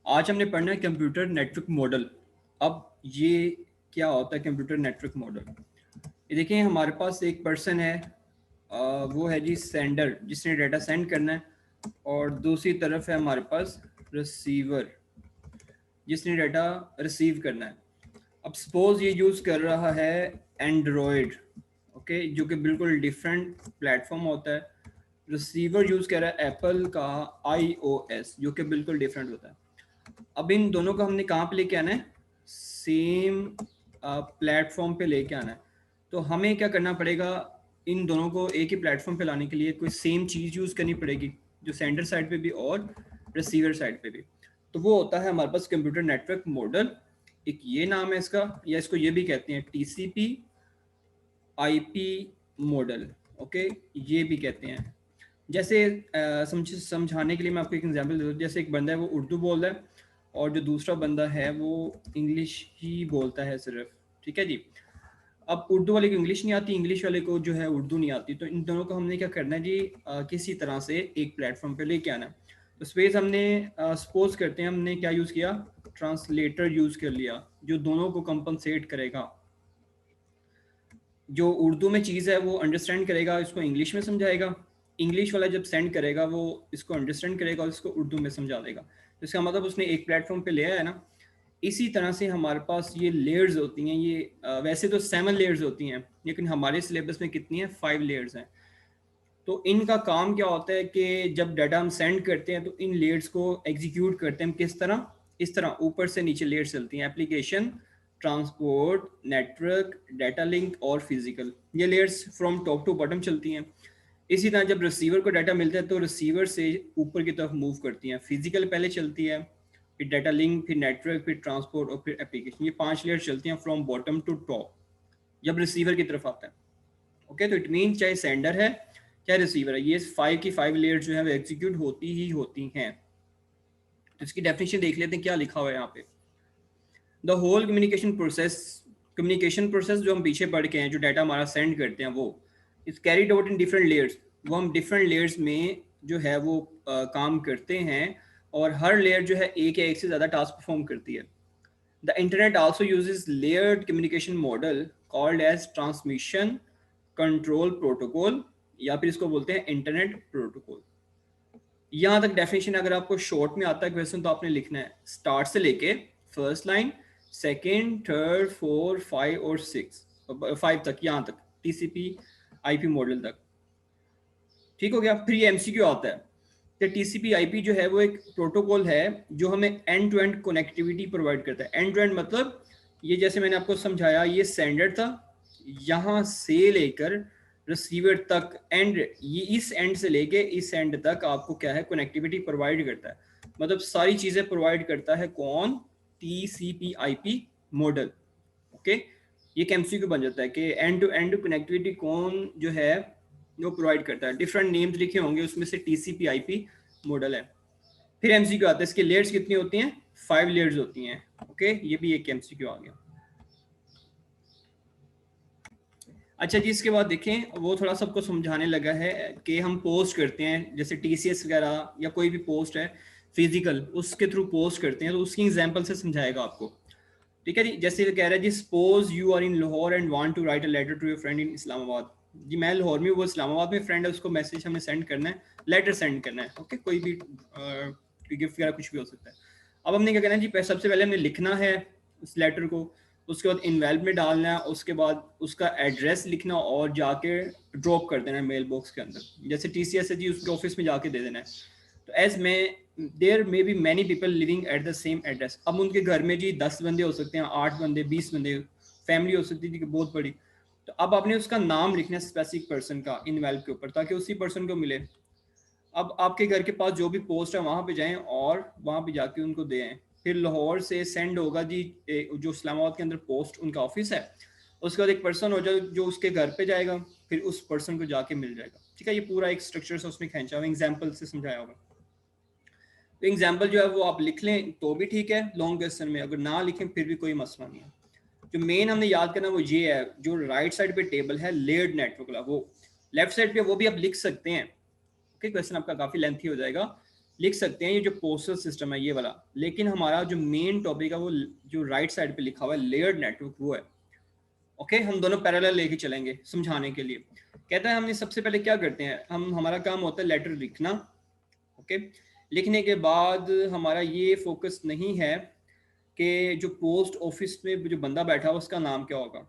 आज हमने पढ़ना है कंप्यूटर नेटवर्क मॉडल। अब ये क्या होता है कंप्यूटर नेटवर्क मॉडल? ये देखिए, हमारे पास एक पर्सन है, वो है जी सेंडर, जिसने डाटा सेंड करना है, और दूसरी तरफ है हमारे पास रिसीवर, जिसने डाटा रिसीव करना है। अब सपोज ये यूज़ कर रहा है एंड्रॉयड, ओके, जो कि बिल्कुल डिफरेंट प्लेटफॉर्म होता है। रिसीवर यूज़ कर रहा है एप्पल का iOS, जो कि बिल्कुल डिफरेंट होता है। अब इन दोनों को हमने कहाँ पे लेके आना है? सेम प्लेटफॉर्म पे लेके आना है। तो हमें क्या करना पड़ेगा? इन दोनों को एक ही प्लेटफॉर्म पे लाने के लिए कोई सेम चीज़ यूज़ करनी पड़ेगी, जो सेंडर साइड पे भी और रिसीवर साइड पे भी। तो वो होता है हमारे पास कंप्यूटर नेटवर्क मॉडल। एक ये नाम है इसका, या इसको ये भी कहते हैं TCP IP मॉडल, ओके, ये भी कहते हैं। जैसे समझाने के लिए मैं आपको एक एग्जांपल देता हूँ। जैसे एक बंदा है, वो उर्दू बोल रहा है, और जो दूसरा बंदा है वो इंग्लिश ही बोलता है सिर्फ। ठीक है जी। अब उर्दू वाले को इंग्लिश नहीं आती, इंग्लिश वाले को जो है उर्दू नहीं आती, तो इन दोनों को हमने क्या करना है जी, किसी तरह से एक प्लेटफॉर्म पे लेके आना है। तो स्पेस हमने सपोज करते हैं हमने क्या यूज़ किया, ट्रांसलेटर यूज़ कर लिया, जो दोनों को कंपनसेट करेगा। जो उर्दू में चीज़ है वो अंडरस्टैंड करेगा, इसको इंग्लिश में समझाएगा। इंग्लिश वाला जब सेंड करेगा वो इसको अंडरस्टैंड करेगा और इसको उर्दू में समझा देगा। तो इसका मतलब उसने एक प्लेटफॉर्म पे ले आया है ना। इसी तरह से हमारे पास ये लेयर्स होती हैं। ये वैसे तो 7 लेयर्स होती हैं, लेकिन हमारे सिलेबस में कितनी है? 5 लेयर्स हैं। तो इनका काम क्या होता है कि जब डाटा हम सेंड करते हैं तो इन लेयर्स को एग्जीक्यूट करते हैं हम किस तरह? इस तरह ऊपर से नीचे लेयर्स चलती हैं। Application, transport, network, data link और फिजिकल, ये layers from top to bottom चलती हैं। इसी तरह जब रिसीवर को डाटा मिलता है तो रिसीवर से ऊपर की तरफ मूव करती हैं। फिजिकल पहले चलती है, फिर डाटा लिंक, फिर नेटवर्क, फिर ट्रांसपोर्ट और फिर एप्लीकेशन। ये 5 लेयर्स चलती हैं फ्रॉम बॉटम टू टॉप जब रिसीवर की तरफ आता है। ओके, तो इट मीन चाहे सेंडर है चाहे रिसीवर है, ये 5 की 5 लेयर्स जो है वो एग्जीक्यूट होती ही होती हैं। तो इसकी डेफिनेशन देख लेते हैं क्या लिखा हुआ है यहाँ पे। द होल कम्युनिकेशन प्रोसेस जो हम पीछे पढ़ के हैं, जो डाटा हमारा सेंड करते हैं, वो is carried out in different layers. वो हम डिफरेंट लेयर्स में जो है वो काम करते हैं, और हर लेयर जो है एक या एक से ज़्यादा टास्क परफॉर्म करती है। The internet also uses layered communication model called as transmission control protocol, या फिर इसको बोलते हैं इंटरनेट प्रोटोकॉल। यहाँ तक डेफिनेशन अगर आपको शॉर्ट में आता है क्वेश्चन, तो आपने लिखना है स्टार्ट से लेके first line, second, third, four, 5 और 5 तक, यहाँ तक TCP IP मॉडल तक। ठीक हो गया। फिर ये MCQ आता है कि TCP IP जो है वो एक प्रोटोकॉल है जो हमें end to end connectivity provide करता है। एंड टू एंड मतलब ये, जैसे मैंने आपको समझाया, ये सेंडर था, यहाँ से लेकर रिसीवर तक, एंड ये इस एंड से लेके इस एंड तक आपको क्या है, कनेक्टिविटी प्रोवाइड करता है। मतलब सारी चीजें प्रोवाइड करता है कौन? TCP IP model. ओके, ये MCQ बन जाता है कि एंड टू एंड कनेक्टिविटी कौन जो है वो प्रोवाइड करता है। डिफरेंट नेम्स लिखे होंगे, उसमें से TCP IP मॉडल है। फिर MCQ आता है, इसके लेयर्स कितनी होती हैं? 5 लेयर्स होती हैं। ओके, ये भी एक MCQ आ गया। अच्छा जी, इसके बाद देखें, वो थोड़ा सबको समझाने लगा है कि हम पोस्ट करते हैं, जैसे TCS वगैरह या कोई भी पोस्ट है फिजिकल, उसके थ्रू पोस्ट करते हैं, तो उसकी एग्जांपल से समझाएगा आपको। ठीक है जी। जैसे कह रहा है जी, suppose you are in Lahore and want to write a letter to your friend in Islamabad. जी मैं लाहौर में, वो इस्लामाबाद में फ्रेंड है, उसको मैसेज हमें सेंड करना है, लेटर सेंड करना है। ओके, कोई भी गिफ्ट वगैरह कुछ भी हो सकता है। अब हमने क्या करना है जी, सबसे पहले हमने लिखना है उस लेटर को, उसके बाद इन्वेल्प में डालना है, उसके बाद उसका एड्रेस लिखना और जाके ड्रॉप कर देना है मेल बॉक्स के अंदर। जैसे TCS है जी, उसके ऑफिस में जाके दे देना है। तो एज में there may be many people living at the same address. अब उनके घर में जी 10 बंदे हो सकते हैं, 8 बंदे, 20 बंदे, फैमिली हो सकती थी कि बहुत बड़ी। तो अब आपने उसका नाम लिखना है स्पेसिफिक पर्सन का इनवेल्प के ऊपर, ताकि उसी पर्सन को मिले। अब आपके घर के पास जो भी पोस्ट है वहां पे जाएं और वहां पे जाके उनको दें। फिर लाहौर से सेंड होगा जी, जो इस्लामाबाद के अंदर पोस्ट उनका ऑफिस है, उसके बाद एक पर्सन हो जाए जो उसके घर पे जाएगा, फिर उस पर्सन को जाके मिल जाएगा। ठीक है, ये पूरा एक स्ट्रक्चर से उसने खींचा हुआ, एग्जाम्पल से समझाया होगा। तो एग्जाम्पल जो है वो आप लिख लें तो भी ठीक है लॉन्ग क्वेश्चन में, अगर ना लिखें फिर भी कोई मसला नहीं है। जो मेन हमने याद करना वो ये है, जो राइट साइड पे टेबल है लेयर्ड नेटवर्क वाला, वो लेफ्ट साइड पे वो भी आप लिख सकते हैं। ओके, क्वेश्चन आपका काफी लेंथी हो जाएगा, लिख सकते हैं ये जो पोस्टल सिस्टम है ये वाला, लेकिन हमारा जो मेन टॉपिक है वो जो राइट साइड पे लिखा हुआ है लेयर्ड नेटवर्क वो है। ओके, हम दोनों पैरेलल लेके चलेंगे समझाने के लिए। कहता है हमने सबसे पहले क्या करते हैं, हमारा काम होता है लेटर लिखना। ओके, लिखने के बाद हमारा ये फोकस नहीं है कि जो पोस्ट ऑफिस में जो बंदा बैठा हुआ उसका नाम क्या होगा,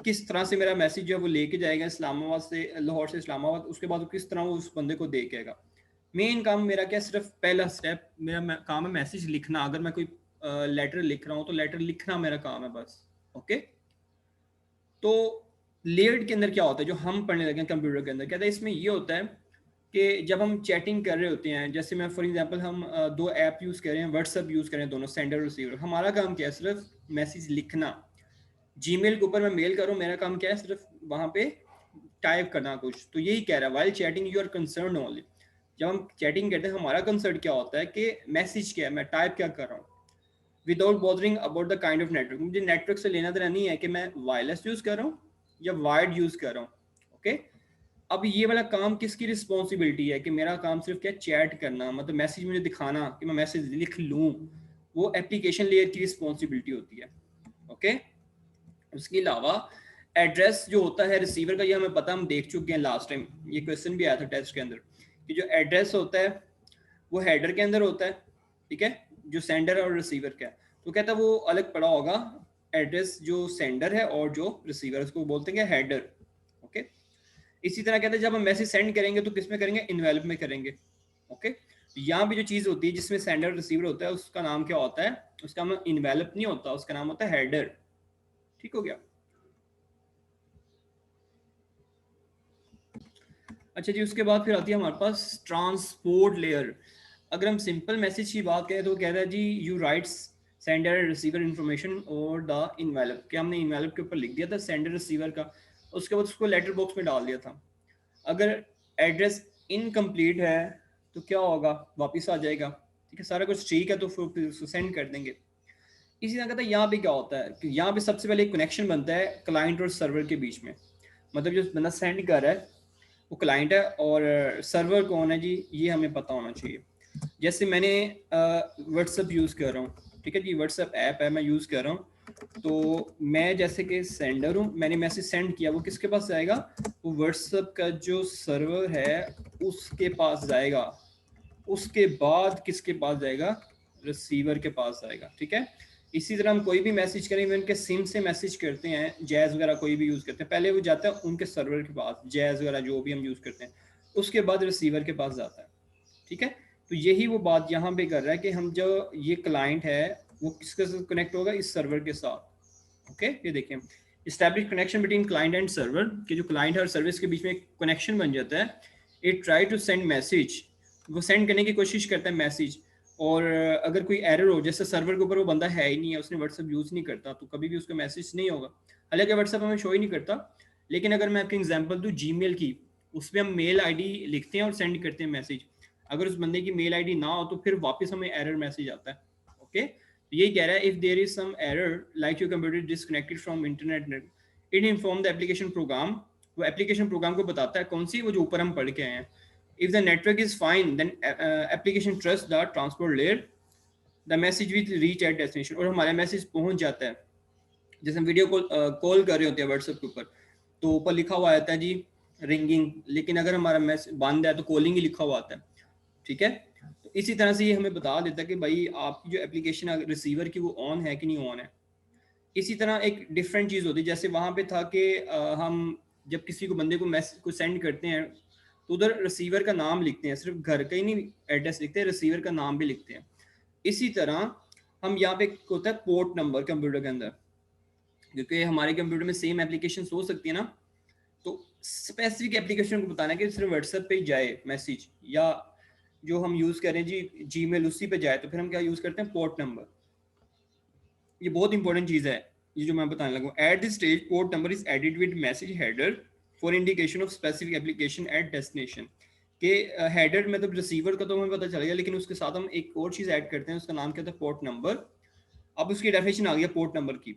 किस तरह से मेरा मैसेज जो है वो लेके जाएगा इस्लामाबाद से, लाहौर से इस्लामाबाद, उसके बाद वो किस तरह वो उस बंदे को दे के आएगा। मेन काम मेरा क्या, सिर्फ पहला स्टेप मेरा काम है मैसेज लिखना। अगर मैं कोई लेटर लिख रहा हूँ तो लेटर लिखना मेरा काम है बस। ओके, तो लेयर्ड के अंदर क्या होता है जो हम पढ़ने लगे हैं कंप्यूटर के अंदर, कहता है इसमें ये होता है कि जब हम चैटिंग कर रहे होते हैं, जैसे मैं फॉर एग्जांपल हम दो ऐप यूज़ कर रहे हैं, व्हाट्सएप यूज़ कर रहे हैं, दोनों सेंडर और रिसीवर, हमारा काम क्या है, सिर्फ मैसेज लिखना। जीमेल के ऊपर मैं मेल करूँ, मेरा काम क्या है, सिर्फ वहाँ पे टाइप करना कुछ। तो यही कह रहा है, while chatting you are concern only. जब हम चैटिंग करते हैं हमारा कंसर्न क्या होता है कि मैसेज क्या है, मैं टाइप क्या कर रहा हूँ, without bothering about the kind of network. मुझे नेटवर्क से लेना देना नहीं है कि मैं वायरलेस यूज़ कर रहा हूँ या वायर्ड यूज़ कर रहा हूँ। ओके, अब ये वाला काम किसकी रिस्पॉन्सिबिलिटी है कि मेरा काम सिर्फ क्या, चैट करना, मतलब मैसेज मुझे दिखाना कि मैं मैसेज लिख लूँ, वो एप्लीकेशन लेयर की रिस्पॉन्सिबिलिटी होती है। ओके, उसके अलावा एड्रेस जो होता है रिसीवर का, ये हमें पता, हम देख चुके हैं लास्ट टाइम, ये क्वेश्चन भी आया था टेस्ट के अंदर, कि जो एड्रेस होता है वो हेडर के अंदर होता है, ठीक है, जो सेंडर और रिसीवर का है। तो कहता है वो अलग पड़ा होगा, एड्रेस जो सेंडर है और जो रिसीवर, उसको बोलते हैं हेडर। ओके, इसी तरह कहते हैं जब हम मैसेज सेंड करेंगे तो किस में करेंगे, इनवेलप में करेंगे। ओके, यहाँ भी जो चीज़ होती है जिसमें सेंडर रिसीवर होता है उसका नाम क्या होता है, उसका नाम इनवेलप नहीं होता, उसका नाम होता है हेडर। ठीक हो गया। अच्छा जी, उसके बाद फिर आती है हमारे पास ट्रांसपोर्ट लेयर। अगर हम सिंपल मैसेज की बात करें तो कहता है जी you writes sender receiver information और द इनवेलप, कि हमने इनवेलप के ऊपर लिख दिया था सेंडर रिसीवर का, उसके बाद उसको लेटर बॉक्स में डाल दिया था। अगर एड्रेस इनकम्प्लीट है तो क्या होगा, वापस आ जाएगा। ठीक है, सारा कुछ ठीक है तो फिर उसको सेंड कर देंगे। इसी तरह कहता है यहाँ पे क्या होता है कि यहाँ पे सबसे पहले एक कनेक्शन बनता है क्लाइंट और सर्वर के बीच में। मतलब जो बंदा सेंड कर रहा है वो क्लाइंट है और सर्वर कौन है जी, ये हमें पता होना चाहिए। जैसे मैंने व्हाट्सएप यूज़ कर रहा हूँ, ठीक है जी, व्हाट्सएप ऐप है मैं यूज़ कर रहा हूँ, तो मैं जैसे कि सेंडर हूँ, मैंने मैसेज सेंड किया, वो किसके पास जाएगा, वो व्हाट्सएप का जो सर्वर है उसके पास जाएगा, उसके बाद किसके पास जाएगा, रिसीवर के पास जाएगा। ठीक है, इसी तरह हम कोई भी मैसेज करें, उनके सिम से मैसेज करते हैं, जैज़ वगैरह कोई भी यूज़ करते हैं, पहले वो जाता है उनके सर्वर के पास, जैज़ वगैरह जो भी हम यूज़ करते हैं, उसके बाद रिसीवर के पास जाता है। ठीक है, तो यही वो बात यहाँ पे कर रहा है कि हम जो ये क्लाइंट है वो किसके साथ कनेक्ट होगा, इस सर्वर के साथ। ओके, ये देखें, establish connection between client and server, कि जो क्लाइंट है और सर्विस के बीच में एक कनेक्शन बन जाता है। It try to send message, वो सेंड करने की कोशिश करता है मैसेज, और अगर कोई एरर हो, जैसे सर्वर के ऊपर वो बंदा है ही नहीं है, उसने व्हाट्सएप यूज़ नहीं करता, तो कभी भी उसका मैसेज नहीं होगा। हालांकि व्हाट्सएप हमें शो ही नहीं करता, लेकिन अगर मैं आपकी एग्जांपल दूं जीमेल की, उसमें हम मेल आईडी लिखते हैं और सेंड करते हैं मैसेज, अगर उस बंदे की मेल आईडी ना हो तो फिर वापस हमें एरर मैसेज आता है। ओके, तो यही कह रहा है, if there is some error like your computer disconnected from internet net, it inform the application program, वो एप्लीकेशन प्रोग्राम को बताता है, कौन सी, वो जो ऊपर हम पढ़ के आए हैं। If the network is fine, then application trusts the transport layer. The message will reach at destination, और हमारा मैसेज पहुंच जाता है। जैसे हम वीडियो कॉल कर रहे होते हैं व्हाट्सएप के ऊपर, तो ऊपर लिखा हुआ आता है जी रिंगिंग, लेकिन अगर हमारा मैसेज बंद है तो कॉलिंग ही लिखा हुआ आता है। ठीक है, तो इसी तरह से ये हमें बता देता है कि भाई आपकी जो एप्लीकेशन रिसीवर की वो ऑन है कि नहीं ऑन है। इसी तरह एक डिफरेंट चीज़ होती है, जैसे वहाँ पे था कि हम जब किसी को बंदे को मैसेज को सेंड करते हैं तो उधर रिसीवर का नाम लिखते हैं, सिर्फ घर का ही नहीं एड्रेस लिखते हैं, रिसीवर का नाम भी लिखते हैं। इसी तरह हम यहाँ पे होता है पोर्ट नंबर कंप्यूटर के अंदर, क्योंकि हमारे कंप्यूटर में सेम एप्लीकेशन हो सकती है ना, तो स्पेसिफिक एप्लीकेशन को बताना है कि सिर्फ व्हाट्सएप पे ही जाए मैसेज, या जो हम यूज़ करें जी जीमेल उसी पे जाए, तो फिर हम क्या यूज़ करते हैं, पोर्ट नंबर। ये बहुत इंपॉर्टेंट चीज़ है, ये जो मैं बताने लगा। At this stage port number is added with message header for indication of specific application at destination, के हेडर मतलब रिसीवर का तो हमें पता चलेगा, लेकिन उसके साथ हम एक और चीज़ ऐड करते हैं, उसका नाम क्या था, पोर्ट नंबर। अब उसकी डेफिनेशन आ गया पोर्ट नंबर की।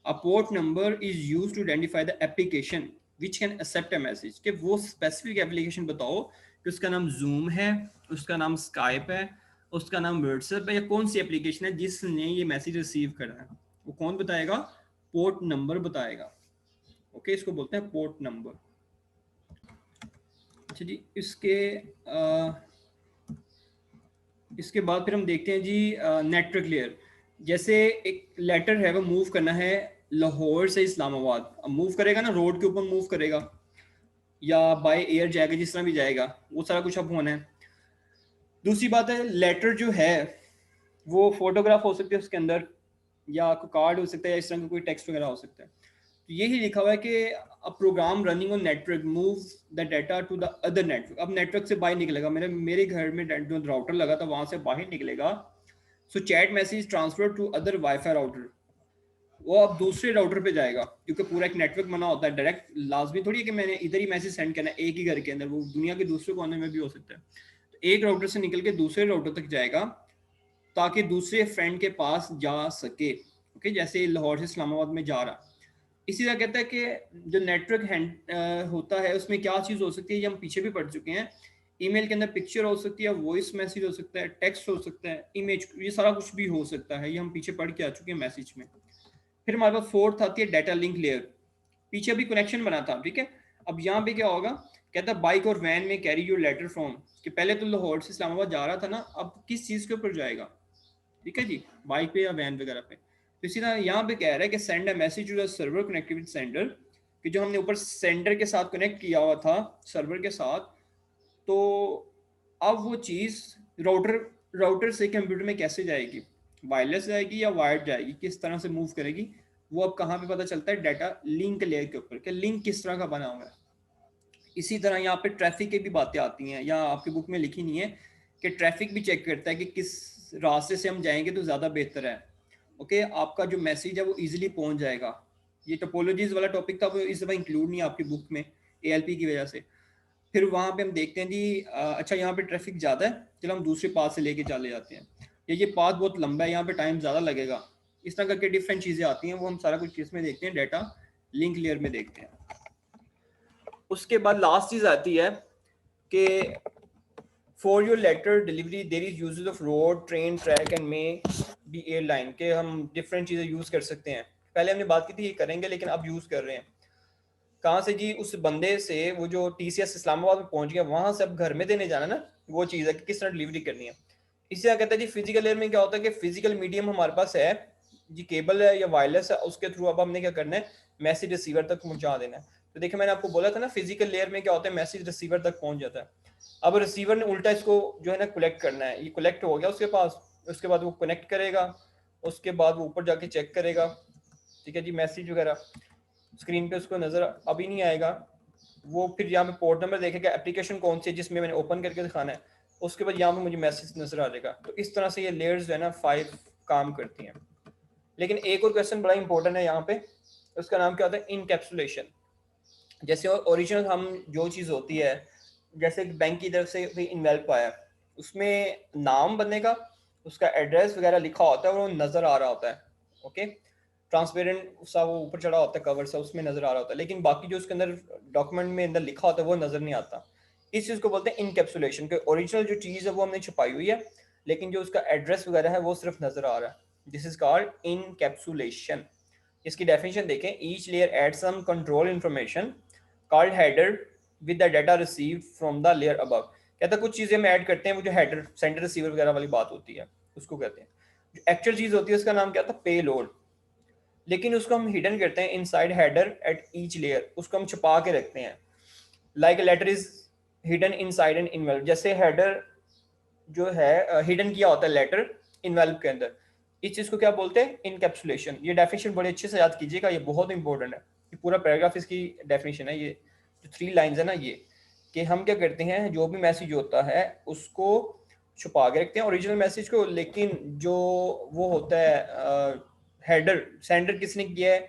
A port number is use to identify the application which can accept a message, कि वो स्पेसिफिक एप्लीकेशन बताओ कि उसका नाम जूम है, उसका नाम स्काइप है, उसका नाम व्हाट्सएप है, या कौन सी एप्लीकेशन है जिसने ये मैसेज रिसीव करा है, वो कौन बताएगा? पोर्ट नंबर बताएगा। ओके, इसको बोलते हैं पोर्ट नंबर। अच्छा जी, इसके बाद फिर हम देखते हैं जी नेटवर्क लेयर। जैसे एक लेटर है वो मूव करना है लाहौर से इस्लामाबाद, अब मूव करेगा ना, रोड के ऊपर मूव करेगा या बाय एयर जाएगा, जिस तरह भी जाएगा, वो सारा कुछ अब होना है। दूसरी बात है, लेटर जो है वो फोटोग्राफ हो सकती है उसके अंदर, या कोई कार्ड हो सकता है, या इस तरह का कोई टेक्स्ट वगैरह हो सकता है। तो यही लिखा हुआ है कि a program running on network move the data to the other network. अब नेटवर्क से बाहर निकलेगा, मेरे घर में जो राउटर लगा था वहां से बाहर निकलेगा। So chat message transfer to other WiFi router, वो अब दूसरे राउटर पे जाएगा, क्योंकि पूरा एक नेटवर्क बना होता है। डायरेक्ट लाजमी थोड़ी है कि मैंने इधर ही मैसेज सेंड करना है एक ही घर के अंदर, वो दुनिया के दूसरे कोने में भी हो सकता है। तो एक राउटर से निकल के दूसरे राउटर तक जाएगा ताकि दूसरे फ्रेंड के पास जा सके। ओके, जैसे लाहौर से इस्लामाबाद में जा रहा। इसी तरह कहता है कि जो नेटवर्क होता है उसमें क्या चीज़ हो सकती है, ये हम पीछे भी पढ़ चुके हैं। ईमेल के अंदर पिक्चर हो सकती है, वॉइस मैसेज हो सकता है, टेक्स्ट हो सकता है, इमेज, ये सारा कुछ भी हो सकता है। ये हम पीछे पढ़ के आ चुके हैं मैसेज में। फिर हमारे पास फोर्थ आती है डाटा लिंक लेयर। पीछे भी कनेक्शन बना था, ठीक है। अब यहाँ पे क्या होगा, कहता है बाइक और वैन में कैरी योर लेटर फ्रॉम, कि पहले तो लाहौर से इस्लामाबाद जा रहा था ना, अब किस चीज़ के ऊपर जाएगा, ठीक है जी, बाइक पे या वैन वगैरह पे। तो इसी तरह यहाँ पे कह रहा है कि send a message to the server connected with sender, कि जो हमने ऊपर सेंडर के साथ कनेक्ट किया हुआ था सर्वर के साथ, तो अब वो चीज़ राउटर राउटर से कंप्यूटर में कैसे जाएगी, वायरलेस जाएगी या वायर्ड जाएगी, किस तरह से मूव करेगी, वो अब कहाँ पे पता चलता है? डाटा लिंक लेयर के ऊपर, कि लिंक किस तरह का बना हुआ है। इसी तरह यहाँ पे ट्रैफिक की भी बातें आती हैं, या आपकी बुक में लिखी नहीं है कि ट्रैफिक भी चेक करता है कि किस रास्ते से हम जाएंगे तो ज़्यादा बेहतर है। ओके, आपका जो मैसेज है वो इजीली पहुंच जाएगा। ये टोपोलॉजीज वाला टॉपिक था, वो इस दफ़ा इंक्लूड नहीं है आपकी बुक में एएलपी की वजह से। फिर वहाँ पे हम देखते हैं जी, अच्छा यहाँ पे ट्रैफिक ज़्यादा है, चलो हम दूसरे पाथ से लेके चले जाते हैं, ये पाथ बहुत लंबा है, यहाँ पे टाइम ज़्यादा लगेगा। इस तरह करके डिफरेंट चीज़ें आती हैं, वो हम सारा कुछ किस में देखते हैं? डाटा लिंक लेयर में देखते हैं। उसके बाद लास्ट चीज़ आती है कि for your letter delivery there is use of road, train, track and may be airline, के हम डिफरेंट चीज़ें यूज़ कर सकते हैं। पहले हमने बात की थी ये करेंगे, लेकिन अब यूज़ कर रहे हैं। कहाँ से जी? उस बंदे से, वो जो टीसीएस इस्लामाबाद में पहुंच गया, वहां से अब घर में देने जाना ना, वो चीज़ है कि किस तरह डिलीवरी करनी है। इसी तरह कहता है जी फिजिकल लेयर में क्या होता है कि फिजिकल मीडियम हमारे पास है जी, केबल है या वायरलेस है, उसके थ्रू अब हमने क्या करना है? मैसेज रिसीवर तक पहुंचा देना है। तो देखिए मैंने आपको बोला था ना, फिजिकल लेयर में क्या होता है? मैसेज रिसीवर तक पहुंच जाता है। अब रिसीवर ने उल्टा इसको जो है ना कलेक्ट करना है। ये कलेक्ट हो गया उसके पास, उसके बाद वो कनेक्ट करेगा, उसके बाद वो ऊपर जाके चेक करेगा, ठीक है जी, मैसेज वगैरह स्क्रीन पे उसको नजर अभी नहीं आएगा। वो फिर यहाँ पे पोर्ट नंबर देखेगा, एप्लीकेशन कौन सी है जिसमें मैंने ओपन करके दिखाना है, उसके बाद यहाँ पे मुझे मैसेज नजर आ जाएगा। तो इस तरह से ये लेयर्स जो है ना 5 काम करती हैं। लेकिन एक और क्वेश्चन बड़ा इंपॉर्टेंट है यहाँ पे, उसका नाम क्या होता है? इनकैप्सुलेशन। जैसे ओरिजिनल हम जो चीज़ होती है, जैसे बैंक की तरफ से कोई इन्वेल्प आया, उसमें नाम बनने का, उसका एड्रेस वगैरह लिखा होता है और वो नज़र आ रहा होता है। ओके, ट्रांसपेरेंट सा वो ऊपर चढ़ा होता है, कवर सा, उसमें नज़र आ रहा होता है, लेकिन बाकी जो उसके अंदर डॉक्यूमेंट में अंदर लिखा होता है वो नज़र नहीं आता। इस चीज़ को बोलते हैं इनकैप्सुलेशन, कि ओरिजिनल जो चीज़ है वो हमने छुपाई हुई है, लेकिन जो उसका एड्रेस वगैरह है वो सिर्फ नज़र आ रहा है। This is called encapsulation. इसकी डेफिनेशन देखें, each layer add some control information called header with the data received from the layer above. कहता है कुछ चीज़ें हम ऐड करते हैं, वो जो हेडर सेंडर रिसीवर वगैरह वाली बात होती है उसको कहते हैं। जो एक्चुअल चीज़ होती है उसका नाम क्या था? पे लोड। लेकिन उसको हम हिडन करते हैं inside header at each layer, उसको हम छुपा के रखते हैं। Like letter is hidden inside an envelope, जैसे हेडर जो है हिडन किया होता है लेटर इनवेल्व के अंदर। इस चीज़ को क्या बोलते हैं? इनकैप्सुलेशन। ये डेफिनेशन बड़े अच्छे से याद कीजिएगा, ये बहुत इंपॉर्टेंट है। ये पूरा पैराग्राफ इसकी डेफिनेशन है। ये जो 3 लाइंस है ना, ये कि हम क्या करते हैं, जो भी मैसेज होता है उसको छुपा के रखते हैं ओरिजिनल मैसेज को, लेकिन जो वो होता है हेडर, सेंडर किसने किया है,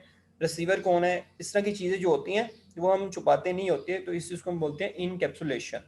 रिसीवर कौन है, इस तरह की चीज़ें जो होती हैं वो हम छुपाते नहीं होते। तो इस चीज़ को हम बोलते हैं इनकैप्सुलेशन।